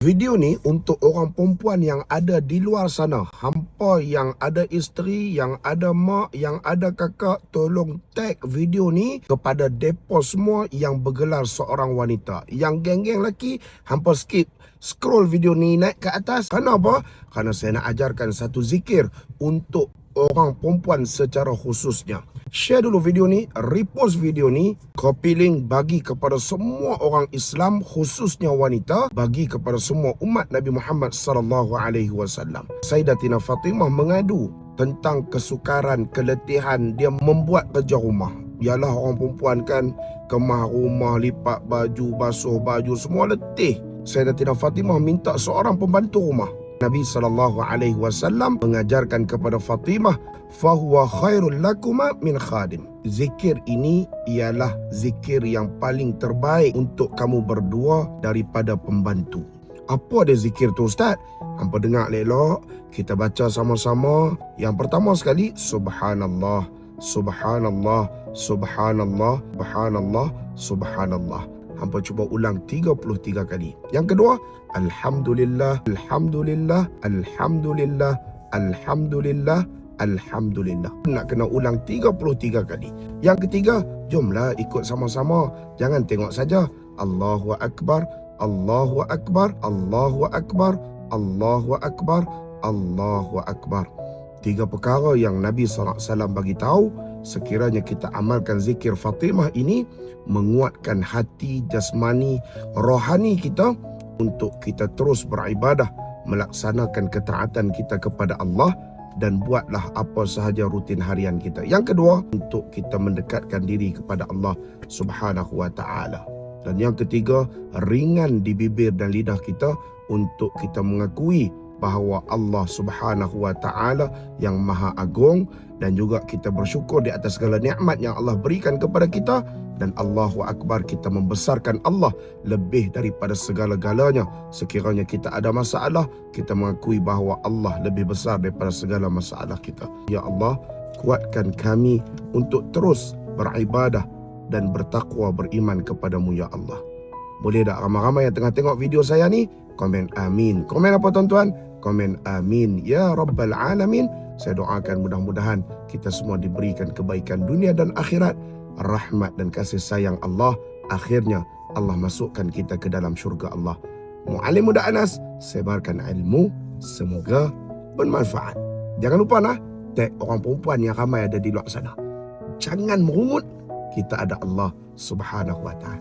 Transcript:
Video ni untuk orang perempuan yang ada di luar sana. Hampa yang ada isteri, yang ada mak, yang ada kakak, tolong tag video ni kepada depa semua yang bergelar seorang wanita. Yang geng-geng lelaki, hampa skip. Scroll video ni naik ke atas. Kenapa? Kerana saya nak ajarkan satu zikir untuk orang perempuan secara khususnya. Share dulu video ni, repost video ni, copy link bagi kepada semua orang Islam khususnya wanita, bagi kepada semua umat Nabi Muhammad sallallahu alaihi wasallam. Sayyidatina Fatimah mengadu tentang kesukaran, keletihan dia membuat kerja rumah. Yalah orang perempuan kan, kemah rumah, lipat baju, basuh baju, semua letih. Sayyidatina Fatimah minta seorang pembantu rumah. Nabi SAW mengajarkan kepada Fatimah, fahuwa khairul lakuma min khadim. Zikir ini ialah zikir yang paling terbaik untuk kamu berdua daripada pembantu. Apa dia zikir tu Ustaz? Hampa dengar elok, kita baca sama-sama. Yang pertama sekali, subhanallah, subhanallah, subhanallah, subhanallah, subhanallah. Hampa cuba ulang 33 kali. Yang kedua, alhamdulillah, alhamdulillah, alhamdulillah, alhamdulillah, alhamdulillah. Nak kena ulang 33 kali. Yang ketiga, jomlah ikut sama-sama. Jangan tengok saja. Allahu akbar, Allahu akbar, Allahu akbar, Allahu akbar, Allahu akbar. 3 perkara yang Nabi SAW bagi tahu, sekiranya kita amalkan zikir Fatimah ini, menguatkan hati, jasmani, rohani kita untuk kita terus beribadah, melaksanakan ketaatan kita kepada Allah dan buatlah apa sahaja rutin harian kita. Yang kedua, untuk kita mendekatkan diri kepada Allah Subhanahu wa taala. Dan yang ketiga, ringan di bibir dan lidah kita untuk kita mengakui bahawa Allah Subhanahu wa taala yang Maha Agung, dan juga kita bersyukur di atas segala nikmat yang Allah berikan kepada kita, dan Allahu Akbar, kita membesarkan Allah lebih daripada segala-galanya. Sekiranya kita ada masalah, kita mengakui bahawa Allah lebih besar daripada segala masalah kita. Ya Allah, kuatkan kami untuk terus beribadah dan bertakwa, beriman kepadamu ya Allah. Boleh tak ramai-ramai yang tengah tengok video saya ni komen amin. Komen apa tuan-tuan? Komen amin ya Rabbal Alamin. Saya doakan mudah-mudahan kita semua diberikan kebaikan dunia dan akhirat, rahmat dan kasih sayang Allah. Akhirnya Allah masukkan kita ke dalam syurga Allah. Mu'alim Muda Anas, sebarkan ilmu, semoga bermanfaat. Jangan lupa tag orang perempuan yang ramai ada di luar sana. Jangan merungut, kita ada Allah Subhanahu wa taala.